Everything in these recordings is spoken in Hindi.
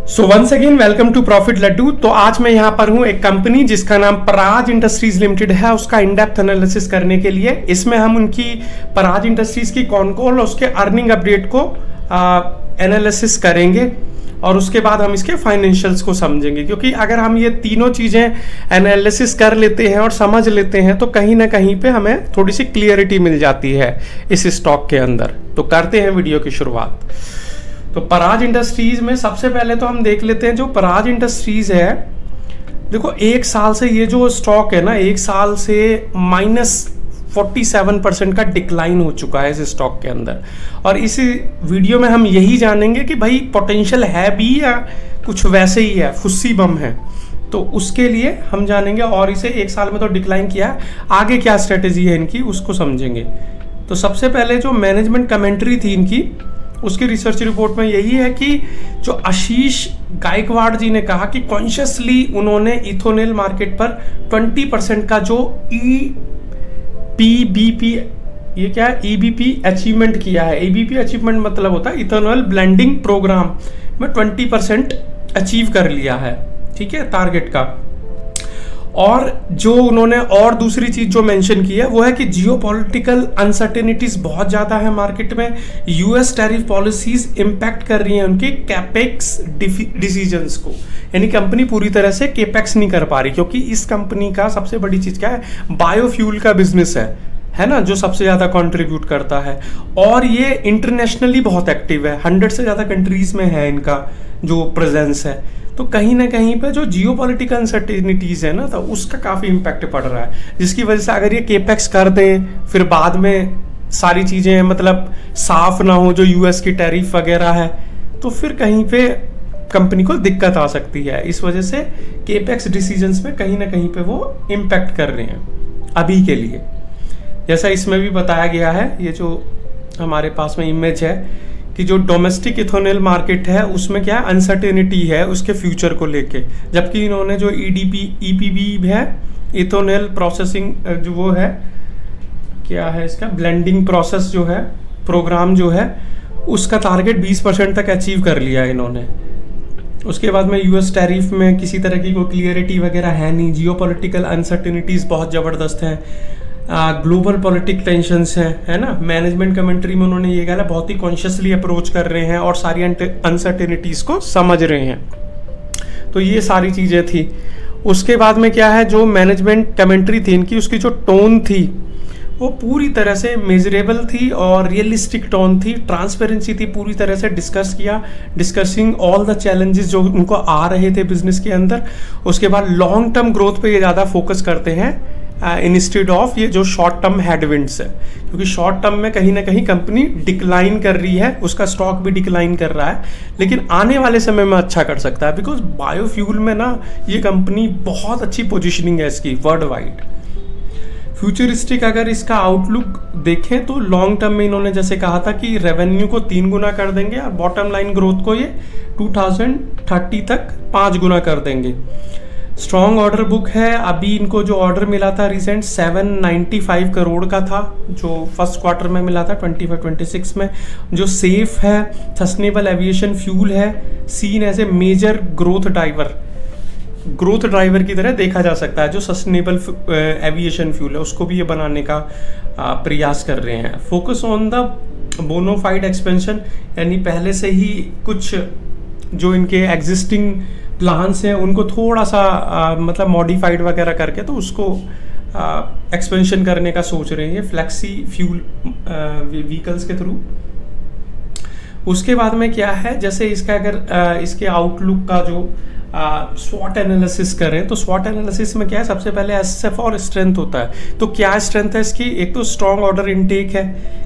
So once again welcome to profit laddu. तो आज मैं यहाँ पर हूँ एक कंपनी जिसका नाम पराज इंडस्ट्रीज लिमिटेड है, उसका इन डेप्थ एनालिसिस करने के लिए। इसमें हम उनकी पराज इंडस्ट्रीज की कॉन कॉल और उसके अर्निंग अपडेट को एनालिसिस करेंगे और उसके बाद हम इसके फाइनेंशियल्स को समझेंगे, क्योंकि अगर हम ये तीनों चीज़ें एनालिसिस कर लेते हैं और समझ लेते हैं तो कहीं ना कहीं पे हमें थोड़ी सी क्लियरिटी मिल जाती है इस स्टॉक के अंदर। तो करते हैं वीडियो की शुरुआत। तो पराज इंडस्ट्रीज में सबसे पहले तो हम देख लेते हैं जो पराज इंडस्ट्रीज है। देखो एक साल से ये जो स्टॉक है ना, एक साल से -47% का डिक्लाइन हो चुका है इस स्टॉक के अंदर। और इस वीडियो में हम यही जानेंगे कि भाई पोटेंशियल है भी या कुछ वैसे ही है, फुस्सी बम है। तो उसके लिए हम जानेंगे, और इसे एक साल में तो डिक्लाइन किया है, आगे क्या स्ट्रेटेजी है इनकी उसको समझेंगे। तो सबसे पहले जो मैनेजमेंट कमेंट्री थी इनकी, उसकी रिसर्च रिपोर्ट में यही है कि जो आशीष गायकवाड़ जी ने कहा कि कॉन्शियसली उन्होंने इथोनेल मार्केट पर 20% का जो EBP, ये क्या है, EBP अचीवमेंट किया है। EBP अचीवमेंट मतलब होता है इथेनॉल ब्लेंडिंग प्रोग्राम में 20% अचीव कर लिया है, ठीक है, टारगेट का। और जो उन्होंने और दूसरी चीज जो मेंशन की है वो है कि जियोपॉलिटिकल अनसर्टेनिटीज बहुत ज्यादा है मार्केट में। यूएस टैरिफ पॉलिसीज इंपैक्ट कर रही हैं उनके कैपेक्स डिसीजंस को, यानी कंपनी पूरी तरह से केपेक्स नहीं कर पा रही, क्योंकि इस कंपनी का सबसे बड़ी चीज क्या है, बायोफ्यूल का बिजनेस है ना, जो सबसे ज्यादा कंट्रीब्यूट करता है। और ये इंटरनेशनली बहुत एक्टिव है, 100 से ज्यादा कंट्रीज में है इनका जो प्रेजेंस है। तो कहीं ना कहीं पे जो जियोपॉलिटिकल अनसर्टेनिटीज है ना, तो उसका काफी इम्पैक्ट पड़ रहा है, जिसकी वजह से अगर ये केपेक्स कर दें फिर बाद में सारी चीजें मतलब साफ ना हो, जो यूएस की टैरिफ वगैरह है, तो फिर कहीं पे कंपनी को दिक्कत आ सकती है। इस वजह से केपेक्स डिसीजंस में कहीं ना कहीं पे वो इम्पैक्ट कर रहे हैं अभी के लिए। जैसा इसमें भी बताया गया है, ये जो हमारे पास में इमेज है कि जो डोमेस्टिक इथेनॉल मार्केट है उसमें क्या अनसर्टेनिटी है उसके फ्यूचर को लेके, जबकि इन्होंने जो EPB है, इथेनॉल प्रोसेसिंग जो वो है, क्या है इसका, ब्लेंडिंग प्रोसेस जो है, प्रोग्राम जो है, उसका टारगेट 20% तक अचीव कर लिया है इन्होंने। उसके बाद में यूएस टैरिफ में किसी तरह की कोई क्लियरिटी वगैरह है नहीं, जियोपॉलिटिकल अनसर्टेनिटीज बहुत ज़बरदस्त हैं, ग्लोबल पॉलिटिक टेंशंस हैं, है ना। मैनेजमेंट कमेंट्री में उन्होंने ये कहा बहुत ही कॉन्शियसली अप्रोच कर रहे हैं और सारी अनसर्टेनिटीज को समझ रहे हैं। तो ये सारी चीज़ें थी। उसके बाद में क्या है, जो मैनेजमेंट कमेंट्री थी इनकी, उसकी जो टोन थी वो पूरी तरह से मेजरेबल थी और रियलिस्टिक टोन थी, ट्रांसपेरेंसी थी, पूरी तरह से डिस्कसिंग ऑल द चैलेंजेस जो उनको आ रहे थे बिजनेस के अंदर। उसके बाद लॉन्ग टर्म ग्रोथ पे ये ज़्यादा फोकस करते हैं इंस्टेड ऑफ ये जो शॉर्ट टर्म हेडविंड्स है, क्योंकि शॉर्ट टर्म में कहीं ना कहीं कंपनी डिक्लाइन कर रही है, उसका स्टॉक भी डिक्लाइन कर रहा है, लेकिन आने वाले समय में अच्छा कर सकता है, बिकॉज बायोफ्यूल में ना ये कंपनी बहुत अच्छी पोजीशनिंग है इसकी वर्ल्ड वाइड। फ्यूचरिस्टिक अगर इसका आउटलुक देखें तो लॉन्ग टर्म में इन्होंने जैसे कहा था कि रेवेन्यू को 3 गुना कर देंगे और बॉटम लाइन ग्रोथ को ये 2030 तक 5 गुना कर देंगे। स्ट्रॉन्ग ऑर्डर बुक है। अभी इनको जो ऑर्डर मिला था रिसेंट 795 करोड़ का था, जो फर्स्ट क्वार्टर में मिला था 25-26 में, जो सेफ है, सस्टेनेबल एविएशन फ्यूल है, seen as a major growth driver की तरह देखा जा सकता है। जो सस्टेनेबल एविएशन फ्यूल है उसको भी ये बनाने का प्रयास कर रहे हैं। Focus on the bona fide expansion, यानी पहले से ही कुछ जो इनके एग्जिस्टिंग प्लान्स हैं उनको थोड़ा सा मतलब मॉडिफाइड वगैरह करके तो उसको एक्सपेंशन करने का सोच रहे हैं फ्लेक्सी फ्यूल व्हीकल्स के थ्रू। उसके बाद में क्या है, जैसे इसका अगर इसके आउटलुक का जो स्वॉट एनालिसिस करें तो स्वॉट एनालिसिस में क्या है, सबसे पहले एसएफ और स्ट्रेंथ होता है। तो क्या स्ट्रेंथ है इसकी, एक तो स्ट्रॉन्ग ऑर्डर इनटेक है,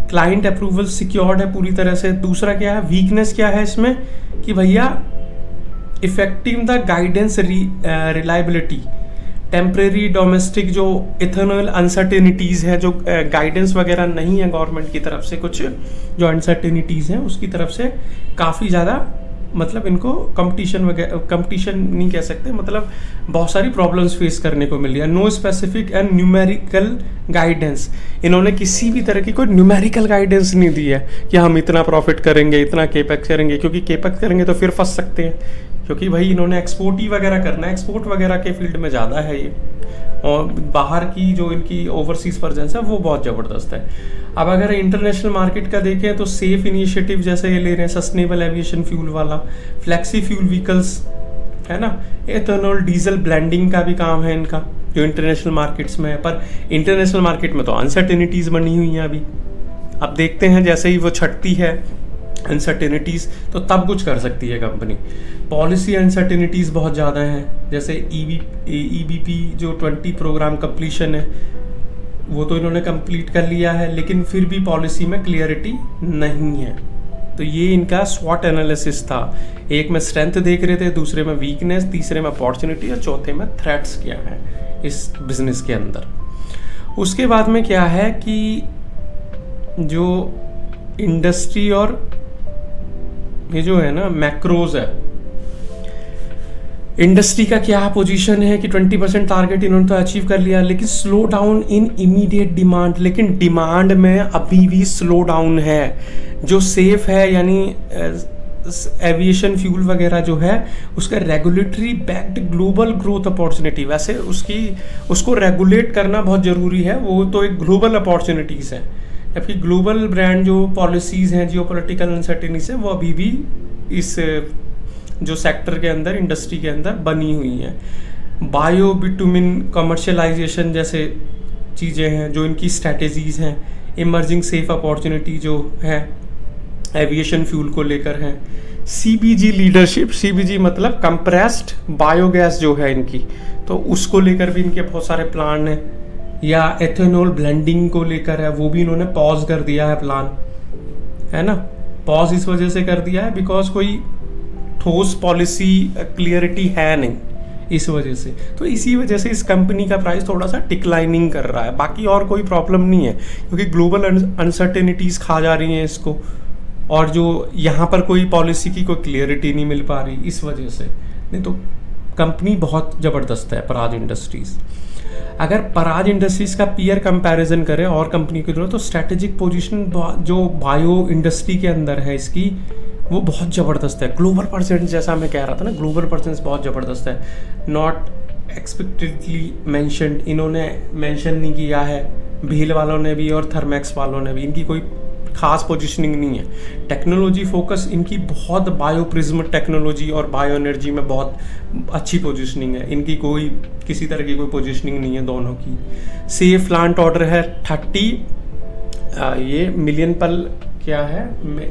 क्लाइंट अप्रूवल सिक्योर्ड है पूरी तरह से। दूसरा क्या है, वीकनेस क्या है इसमें कि भैया effective the guidance reliability, temporary domestic जो इथेनॉल अनसर्टेनिटीज़ है, जो गाइडेंस वगैरह नहीं है गवर्नमेंट की तरफ से, कुछ जो अनसर्टेनिटीज़ हैं उसकी तरफ से काफ़ी ज़्यादा मतलब इनको कंपटीशन नहीं कह सकते, मतलब बहुत सारी प्रॉब्लम्स फेस करने को मिल रही है। No specific and numerical guidance, इन्होंने किसी भी तरह की कोई न्यूमेरिकल गाइडेंस नहीं दी है कि हम इतना प्रॉफिट करेंगे, इतना केपेक्स करेंगे, क्योंकि केपेक्स करेंगे तो फिर फंस सकते हैं, क्योंकि भाई इन्होंने एक्सपोर्ट ही वगैरह करना है, एक्सपोर्ट वगैरह के फील्ड में ज़्यादा है ये, और बाहर की जो इनकी ओवरसीज प्रेजेंस है वो बहुत ज़बरदस्त है। अब अगर इंटरनेशनल मार्केट का देखें तो सेफ इनिशिएटिव जैसे ये ले रहे हैं, सस्टेनेबल एविएशन फ्यूल वाला, फ्लैक्सी फ्यूल व्हीकल्स है ना, एथेनॉल डीजल ब्लेंडिंग का भी काम है इनका जो इंटरनेशनल मार्केट्स में है। पर इंटरनेशनल मार्केट में तो अनसर्टेनिटीज़ बनी हुई हैं अभी। अब देखते हैं जैसे ही वो छटती है अनसर्टेनिटीज़ तो तब कुछ कर सकती है कंपनी। पॉलिसी अनसर्टेनिटीज़ बहुत ज़्यादा हैं, जैसे EBP जो 20 प्रोग्राम कंप्लीशन है वो तो इन्होंने कंप्लीट कर लिया है, लेकिन फिर भी पॉलिसी में क्लियरिटी नहीं है। तो ये इनका स्वॉट एनालिसिस था, एक में स्ट्रेंथ देख रहे थे, दूसरे में वीकनेस, तीसरे में अपॉर्चुनिटी और चौथे में थ्रेट्स क्या है इस बिजनेस के अंदर। उसके बाद में क्या है कि जो इंडस्ट्री और ये जो है ना मैक्रोज है, इंडस्ट्री का क्या पोजीशन है कि 20% टारगेट इन्होंने तो अचीव कर लिया, लेकिन slow down in immediate demand, लेकिन डिमांड में अभी भी स्लो डाउन है। जो सेफ है यानी एविएशन फ्यूल वगैरह जो है उसका regulatory backed global growth opportunity, वैसे उसको रेगुलेट करना बहुत ज़रूरी है, वो तो एक ग्लोबल अपॉर्चुनिटीज़ है, जबकि ग्लोबल ब्रांड जो पॉलिसीज़ हैं, जियोपॉलिटिकल अनसर्टेनिटीज़ हैं, वो अभी भी इस जो सेक्टर के अंदर, इंडस्ट्री के अंदर बनी हुई हैं। बायो बिटुमिन कमर्शियलाइजेशन जैसे चीज़ें हैं जो इनकी स्ट्रैटेजीज़ हैं। इमर्जिंग सेफ अपॉर्चुनिटी जो है एविएशन फ्यूल को लेकर है। CBG लीडरशिप, CBG मतलब कंप्रेस्ड बायोगैस जो है इनकी, तो उसको लेकर भी इनके बहुत सारे प्लान हैं। या एथेनॉल ब्लेंडिंग को लेकर है, वो भी इन्होंने पॉज कर दिया है प्लान, है ना। पॉज इस वजह से कर दिया है बिकॉज कोई ठोस पॉलिसी क्लियरिटी है नहीं, इस वजह से। तो इसी वजह से इस कंपनी का प्राइस थोड़ा सा डिक्लाइनिंग कर रहा है, बाकी और कोई प्रॉब्लम नहीं है, क्योंकि ग्लोबल अनसर्टेनिटीज़ खा जा रही हैं इसको, और जो यहाँ पर कोई पॉलिसी की कोई क्लियरिटी नहीं मिल पा रही, इस वजह से। नहीं तो कंपनी बहुत ज़बरदस्त है पराज इंडस्ट्रीज़। अगर पराज इंडस्ट्रीज़ का पीयर कंपैरिजन करें और कंपनी की तो स्ट्रैटेजिक पोजीशन जो बायो इंडस्ट्री के अंदर है इसकी, वो बहुत ज़बरदस्त है। ग्लोबल परसेंट जैसा मैं कह रहा था ना, ग्लोबल परसेंट बहुत ज़बरदस्त है। नॉट एक्सपेक्टेडली मैंशनड, इन्होंने मेंशन नहीं किया है, भील वालों ने भी और थर्मैक्स वालों ने भी, इनकी कोई खास पोजीशनिंग नहीं है। टेक्नोलॉजी फोकस इनकी बहुत, बायो प्रिज्म टेक्नोलॉजी और बायो एनर्जी में बहुत अच्छी पोजीशनिंग है इनकी, कोई किसी तरह की कोई पोजीशनिंग नहीं है दोनों की। सेफ प्लांट ऑर्डर है 30 ये मिलियन पर क्या है,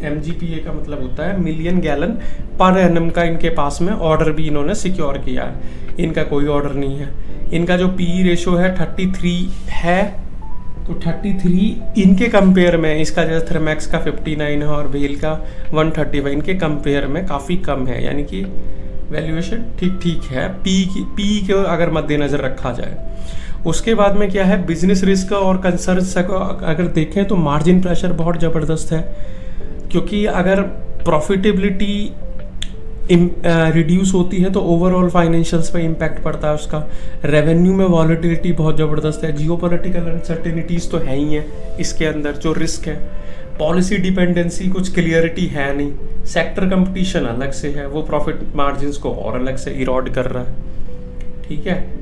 MGPA का मतलब होता है मिलियन गैलन पर एनम का इनके पास में ऑर्डर भी इन्होंने सिक्योर किया है। इनका कोई ऑर्डर नहीं है। इनका जो PE रेशो है 33 है, तो 33 इनके कंपेयर में, इसका जैसे थर्मैक्स का 59 है और भेल का 135, इनके कंपेयर में काफ़ी कम है, यानी कि वैल्यूएशन ठीक ठीक है पी को अगर मद्देनज़र रखा जाए। उसके बाद में क्या है, बिजनेस रिस्क और कंसर्न अगर देखें तो मार्जिन प्रेशर बहुत ज़बरदस्त है, क्योंकि अगर प्रॉफिटेबिलिटी रिड्यूस होती है तो ओवरऑल फाइनेंशियल्स पे इम्पैक्ट पड़ता है उसका। रेवेन्यू में वॉलेटिलिटी बहुत ज़बरदस्त है। जियोपॉलिटिकल अनसर्टेनिटीज़ तो है ही है इसके अंदर जो रिस्क है। पॉलिसी डिपेंडेंसी कुछ क्लियरिटी है नहीं। सेक्टर कंपटीशन अलग से है, वो प्रॉफिट मार्जिन्स को और अलग से इरोड कर रहा है, ठीक है।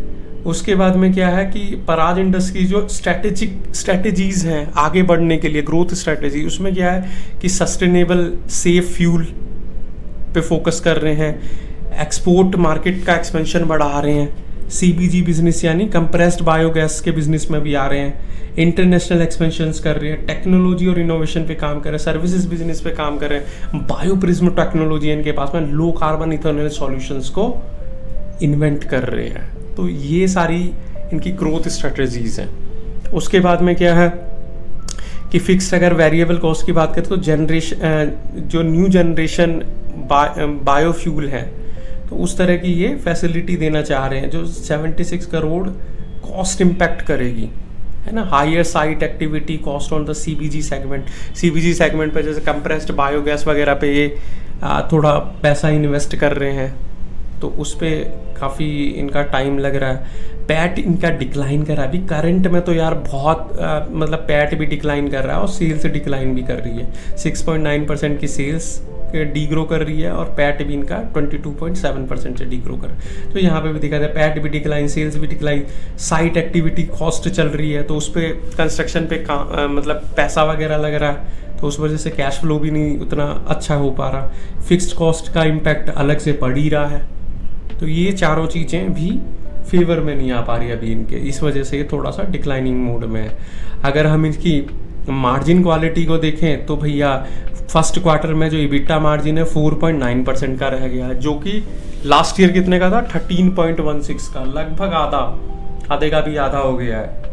उसके बाद में क्या है कि पराज इंडस्ट्री जो स्ट्रैटेजीज हैं आगे बढ़ने के लिए, ग्रोथ स्ट्रैटेजी, उसमें क्या है कि सस्टेनेबल सेफ फ्यूल पे फोकस कर रहे हैं, एक्सपोर्ट मार्केट का एक्सपेंशन बढ़ा रहे हैं, CBG बिजनेस यानी कंप्रेस्ड बायोगैस के बिजनेस में भी आ रहे हैं, इंटरनेशनल एक्सपेंशंस कर रहे हैं, टेक्नोलॉजी और इनोवेशन पे काम कर रहे हैं, सर्विसेज बिजनेस पे काम कर रहे हैं, बायो प्रिज्म टेक्नोलॉजी इनके पास में, लो कार्बन इथेनॉल सॉल्यूशंस को इन्वेंट कर रहे हैं। तो ये सारी इनकी ग्रोथ स्ट्रेटजीज हैं। उसके बाद में क्या है कि फिक्स्ड, अगर वेरिएबल कॉस्ट की बात करें तो जो न्यू जनरेशन बायोफ्यूल है तो उस तरह की ये फैसिलिटी देना चाह रहे हैं जो 76 करोड़ कॉस्ट इम्पैक्ट करेगी, है ना। Higher site activity cost on the CBG segment पे, जैसे कंप्रेस्ड बायोगैस वगैरह पे ये थोड़ा पैसा इन्वेस्ट कर रहे हैं, तो उस पर काफ़ी इनका टाइम लग रहा है। पैट इनका डिक्लाइन कर रहा है अभी करंट में, तो यार बहुत मतलब पैट भी डिक्लाइन कर रहा है और सेल्स डिक्लाइन भी कर रही है। 6.9% की सेल्स डी ग्रो कर रही है और पैट भी इनका 22.7% से डी ग्रो कर। तो यहाँ पे भी देखा जाए पैट भी डिक्लाइन, सेल्स भी डिक्लाइन, साइट एक्टिविटी कॉस्ट चल रही है तो उस पर कंस्ट्रक्शन पे मतलब पैसा वगैरह लग रहा है तो उस वजह से कैश फ्लो भी नहीं उतना अच्छा हो पा रहा, फिक्स्ड कॉस्ट का इम्पैक्ट अलग से पड़ ही रहा है। तो ये चारों चीज़ें भी फेवर में नहीं आ पा रही अभी इनके, इस वजह से ये थोड़ा सा डिक्लाइनिंग मोड में है। अगर हम इसकी मार्जिन क्वालिटी को देखें तो भैया फर्स्ट क्वार्टर में जो इबिटा मार्जिन है 4.9% का रह गया है, जो कि लास्ट ईयर कितने का था 13.16 का, लगभग आधे का भी आधा हो गया है।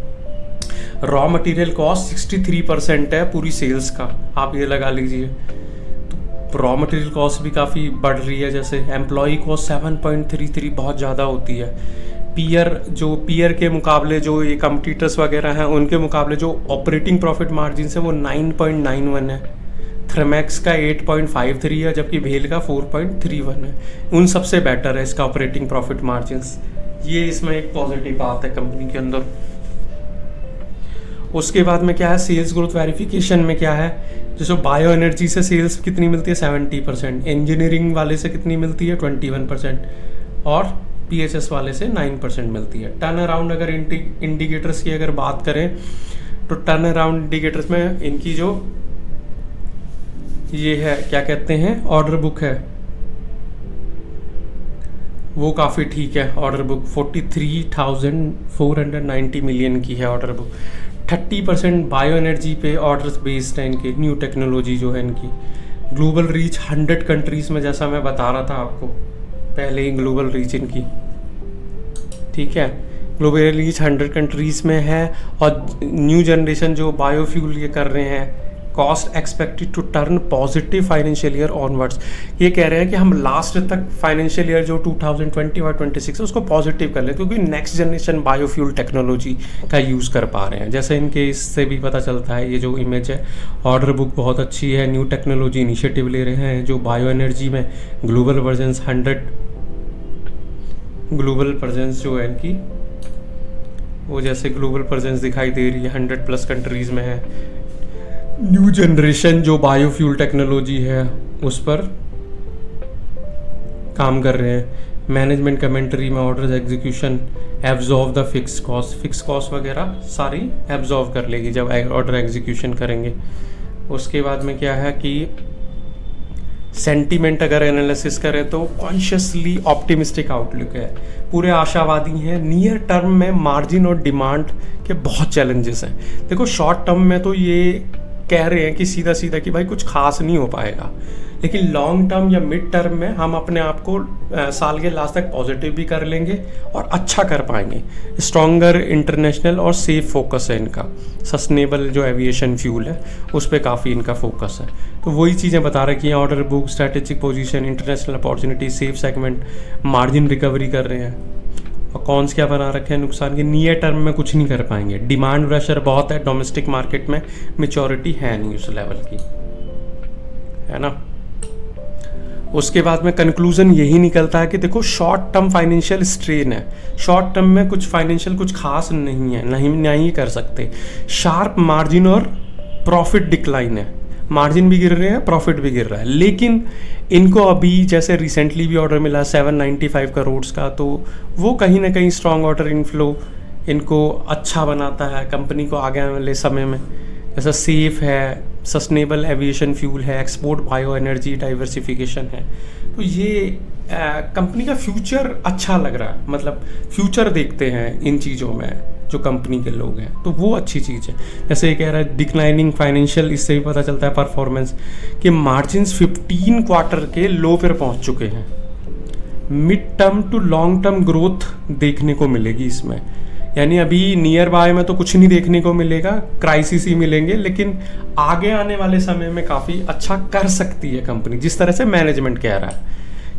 रॉ मटेरियल कॉस्ट 63% है पूरी सेल्स का, आप ये लगा लीजिए। तो रॉ मटेरियल कॉस्ट भी काफ़ी बढ़ रही है, जैसे एम्प्लॉई कॉस्ट 7.33 बहुत ज़्यादा होती है। पीयर के मुकाबले जो ये कम्पिटिटर्स वगैरह हैं उनके मुकाबले जो ऑपरेटिंग प्रॉफिट मार्जिन है वो 9.91 है, थर्मैक्स का 8.53 है जबकि भेल का 4.31 है। उन सबसे बेटर है इसका ऑपरेटिंग प्रॉफिट मार्जिन। ये इसमें एक पॉजिटिव बात है कंपनी के अंदर। उसके बाद में क्या है, सेल्स ग्रोथ वेरिफिकेशन में क्या है, जैसे बायो एनर्जी से सेल्स कितनी मिलती है 70%, इंजीनियरिंग वाले से कितनी मिलती है 21% और पीएचएस वाले से 9% मिलती है। टर्न अराउंड अगर इंडिकेटर्स की अगर बात करें तो टर्न अराउंड इंडिकेटर्स में इनकी जो ये है क्या कहते हैं ऑर्डर बुक है वो काफ़ी ठीक है। ऑर्डर बुक 43,490 मिलियन की है ऑर्डर बुक। 30% बायो एनर्जी पे ऑर्डर्स बेस्ड है इनके, न्यू टेक्नोलॉजी जो है इनकी। ग्लोबल रीच 100 कंट्रीज़ में, जैसा मैं बता रहा था आपको पहले ही, ग्लोबल रीच इनकी, ठीक है, ग्लोबल रीच 100 कंट्रीज़ में है। और न्यू जनरेशन जो बायोफ्यूल ये कर रहे हैं, cost expected to turn positive financial year onwards. ये कह रहे हैं कि हम लास्ट तक फाइनेंशियल ईयर जो 2020 और 26 है उसको पॉजिटिव कर लें, क्योंकि नेक्स्ट जनरेशन बायोफ्यूल टेक्नोलॉजी का यूज़ कर पा रहे हैं। जैसे इनके इससे भी पता चलता है, ये जो इमेज है, ऑर्डर बुक बहुत अच्छी है, न्यू टेक्नोलॉजी इनिशिएटिव ले रहे हैं जो बायो एनर्जी में ग्लोबल वर्जन्स 100 ग्लोबल प्रेजेंस जो है इनकी, वो जैसे ग्लोबल प्रेजेंस दिखाई दे रही है 100+ कंट्रीज़ में है। न्यू जनरेशन जो बायोफ्यूल टेक्नोलॉजी है उस पर काम कर रहे हैं। मैनेजमेंट कमेंट्री में orders execution absorb the fix cost वगैरह सारी एब्जॉर्व कर लेगी जब ऑर्डर एग्जीक्यूशन करेंगे। उसके बाद में क्या है कि सेंटीमेंट अगर एनालिसिस करें तो कॉन्शियसली ऑप्टिमिस्टिक आउटलुक है, पूरे आशावादी हैं। नियर टर्म में मार्जिन और डिमांड के बहुत चैलेंजेस हैं। देखो शॉर्ट टर्म में तो ये कह रहे हैं कि सीधा सीधा कि भाई कुछ खास नहीं हो पाएगा, लेकिन लॉन्ग टर्म या मिड टर्म में हम अपने आप को साल के लास्ट तक पॉजिटिव भी कर लेंगे और अच्छा कर पाएंगे। स्ट्रॉन्गर इंटरनेशनल और सेफ फोकस है इनका, सस्टेनेबल जो एविएशन फ्यूल है उस पर काफ़ी इनका फोकस है। तो वही चीज़ें बता रखी हैं, order book, strategic position, international opportunity, safe segment, margin recovery कर रहे हैं। और कौन क्या बना रखे हैं नुकसान के, नियर टर्म में कुछ नहीं कर पाएंगे। डिमांड प्रेशर बहुत है, डोमेस्टिक मार्केट में मैच्योरिटी है नहीं उस लेवल की, है ना। उसके बाद में कंक्लूजन यही निकलता है कि देखो शॉर्ट टर्म फाइनेंशियल स्ट्रेन है, शॉर्ट टर्म में कुछ फाइनेंशियल कुछ खास नहीं है, नहीं कर सकते। शार्प मार्जिन और प्रॉफिट डिक्लाइन है, मार्जिन भी गिर रहे हैं, प्रॉफिट भी गिर रहा है। लेकिन इनको अभी जैसे रिसेंटली भी ऑर्डर मिला 795 करोड़ का, तो वो कहीं ना कहीं स्ट्रॉन्ग ऑर्डर इनफ्लो इनको अच्छा बनाता है कंपनी को आगे आने वाले समय में। जैसा सेफ है, सस्टेनेबल एविएशन फ्यूल है, एक्सपोर्ट बायो एनर्जी डाइवर्सिफिकेशन है, तो ये कंपनी का फ्यूचर अच्छा लग रहा है। मतलब फ्यूचर देखते हैं इन चीज़ों में जो कंपनी के लोग हैं, तो वो अच्छी चीज़ है। जैसे ये कह रहा है डिक्लाइनिंग फाइनेंशियल, इससे भी पता चलता है परफॉर्मेंस कि मार्जिन्स 15 क्वार्टर के लो पर पहुंच चुके हैं। Mid term to long term growth देखने को मिलेगी इसमें, यानी अभी नियर बाय में तो कुछ नहीं देखने को मिलेगा, क्राइसिस ही मिलेंगे, लेकिन आगे आने वाले समय में काफ़ी अच्छा कर सकती है कंपनी, जिस तरह से मैनेजमेंट कह रहा है,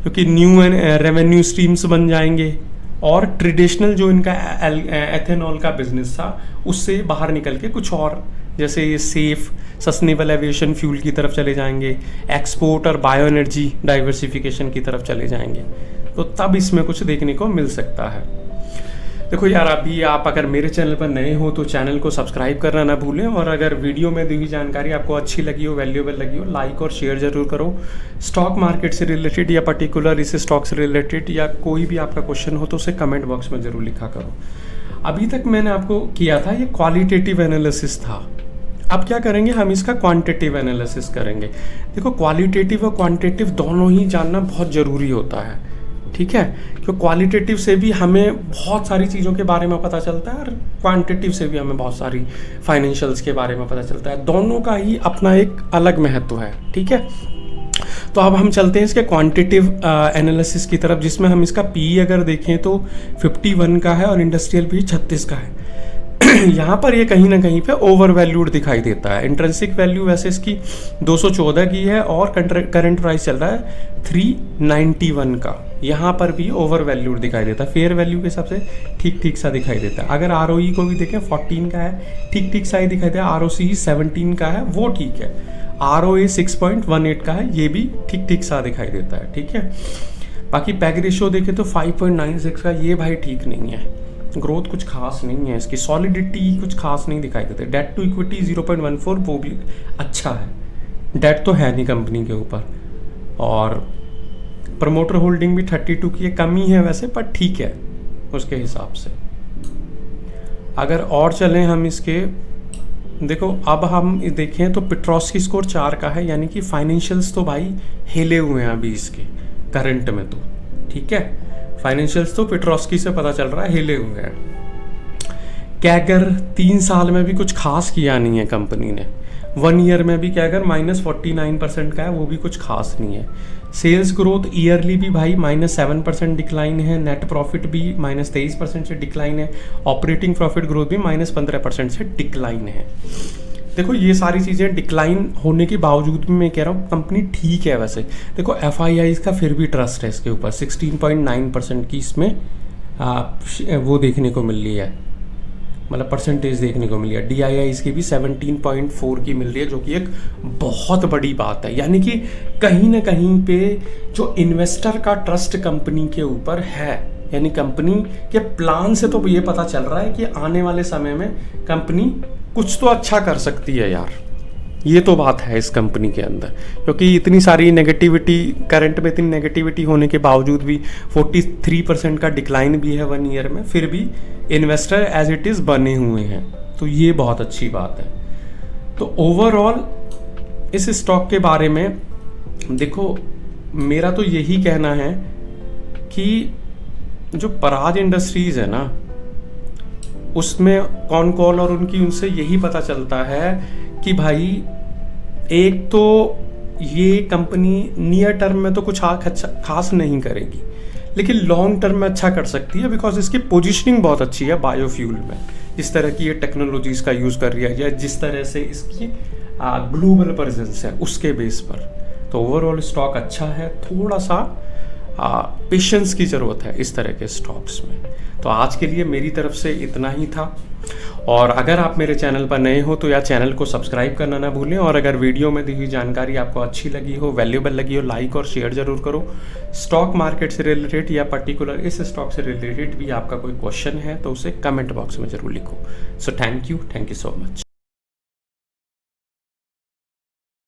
क्योंकि न्यू रेवेन्यू स्ट्रीम्स बन जाएंगे और ट्रेडिशनल जो इनका एथेनॉल का बिजनेस था उससे बाहर निकल के कुछ और, जैसे ये सेफ सस्टेनेबल एविएशन फ्यूल की तरफ चले जाएंगे, एक्सपोर्ट और बायो एनर्जी डाइवर्सिफिकेशन की तरफ चले जाएंगे, तो तब इसमें कुछ देखने को मिल सकता है। देखो यार, अभी आप अगर मेरे चैनल पर नए हो तो चैनल को सब्सक्राइब करना ना भूलें, और अगर वीडियो में दी हुई जानकारी आपको अच्छी लगी हो, वैल्यूएबल लगी हो, लाइक और शेयर ज़रूर करो। स्टॉक मार्केट से रिलेटेड या पर्टिकुलर इस स्टॉक से रिलेटेड या कोई भी आपका क्वेश्चन हो तो उसे कमेंट बॉक्स में ज़रूर लिखा करो। अभी तक मैंने आपको किया था ये क्वालिटेटिव एनालिसिस था, अब क्या करेंगे हम इसका क्वांटिटेटिव एनालिसिस करेंगे। देखो, क्वालिटेटिव और क्वांटिटेटिव दोनों ही जानना बहुत ज़रूरी होता है, ठीक है, क्योंकि क्वालिटेटिव से भी हमें बहुत सारी चीज़ों के बारे में पता चलता है और क्वांटिटेटिव से भी हमें बहुत सारी फाइनेंशियल्स के बारे में पता चलता है। दोनों का ही अपना एक अलग महत्व है, ठीक है। तो अब हम चलते हैं इसके क्वांटिटेटिव एनालिसिस की तरफ, जिसमें हम इसका पी अगर देखें तो 51 का है और इंडस्ट्रियल पी 36 का है। यहाँ पर ये कहीं ना कहीं पे ओवर वैल्यूड दिखाई देता है। इंट्रिंसिक वैल्यू वैसे इसकी 214 की है और करंट प्राइस चल रहा है 391 का। यहाँ पर भी ओवर वैल्यूड दिखाई देता है, फेयर वैल्यू के हिसाब से ठीक ठीक सा दिखाई देता है। अगर ROE को भी देखें 14 का है, ठीक ठीक सा ही दिखाई देता है। ROCE 17 का है, वो ठीक है। ROA 6.18 का है, ये भी ठीक ठीक सा दिखाई देता है, ठीक है। बाकी पैग रेशियो देखें तो 5.96 का, ये भाई ठीक नहीं है। ग्रोथ कुछ खास नहीं है इसकी, सॉलिडिटी कुछ खास नहीं दिखाई देते। डेट टू इक्विटी 0.14, वो भी अच्छा है। डेट तो है नहीं कंपनी के ऊपर, और प्रमोटर होल्डिंग भी 32 की है, कमी है वैसे पर ठीक है उसके हिसाब से। अगर और चलें हम इसके, देखो अब हम देखें तो पेट्रोस्की स्कोर 4 का है, यानी कि फाइनेंशियल्स तो भाई हिले हुए हैं अभी इसके करंट में, तो ठीक है। फाइनेंशियल्स तो पेट्रोस्की से पता चल रहा है हिले हुए हैं। कैगर 3 साल में भी कुछ खास किया नहीं है कंपनी ने। 1 ईयर में भी कैगर -49% का है, वो भी कुछ खास नहीं है। सेल्स ग्रोथ ईयरली भी भाई -7% डिक्लाइन है। नेट प्रॉफिट भी -23% से डिक्लाइन है। ऑपरेटिंग प्रॉफिट ग्रोथ भी -15% से डिक्लाइन है। देखो, ये सारी चीज़ें डिक्लाइन होने के बावजूद भी मैं कह रहा हूँ कंपनी ठीक है वैसे। देखो, FIIs का फिर भी ट्रस्ट है इसके ऊपर, 16.9% की इसमें वो देखने को मिल रही है, मतलब परसेंटेज देखने को मिली है। DIIs की भी 17.4 की मिल रही है, जो कि एक बहुत बड़ी बात है। यानी कि कहीं ना कहीं पे जो इन्वेस्टर का ट्रस्ट कंपनी के ऊपर है, यानी कंपनी के प्लान से तो ये पता चल रहा है कि आने वाले समय में कंपनी कुछ तो अच्छा कर सकती है यार। ये तो बात है इस कंपनी के अंदर, क्योंकि इतनी सारी नेगेटिविटी, करंट में इतनी नेगेटिविटी होने के बावजूद भी 43% का डिक्लाइन भी है 1 ईयर में, फिर भी इन्वेस्टर एज इट इज़ बने हुए हैं, तो ये बहुत अच्छी बात है। तो ओवरऑल इस स्टॉक के बारे में देखो, मेरा तो यही कहना है कि जो पराग इंडस्ट्रीज़ है ना, उसमें कॉनकॉल और उनसे यही पता चलता है कि भाई एक तो ये कंपनी नियर टर्म में तो कुछ खास नहीं करेगी, लेकिन लॉन्ग टर्म में अच्छा कर सकती है, बिकॉज इसकी पोजीशनिंग बहुत अच्छी है बायोफ्यूल में। जिस तरह की ये टेक्नोलॉजीज़ का यूज़ कर रही है या जिस तरह से इसकी ग्लोबल प्रेजेंस है उसके बेस पर, तो ओवरऑल स्टॉक अच्छा है। थोड़ा सा पेशेंस की ज़रूरत है इस तरह के स्टॉक्स में। तो आज के लिए मेरी तरफ से इतना ही था, और अगर आप मेरे चैनल पर नए हो तो यार चैनल को सब्सक्राइब करना ना भूलें, और अगर वीडियो में दी हुई जानकारी आपको अच्छी लगी हो, वैल्यूएबल लगी हो, लाइक और शेयर ज़रूर करो। स्टॉक मार्केट से रिलेटेड या पर्टिकुलर इस स्टॉक से रिलेटेड भी आपका कोई क्वेश्चन है तो उसे कमेंट बॉक्स में ज़रूर लिखो। So thank you so much.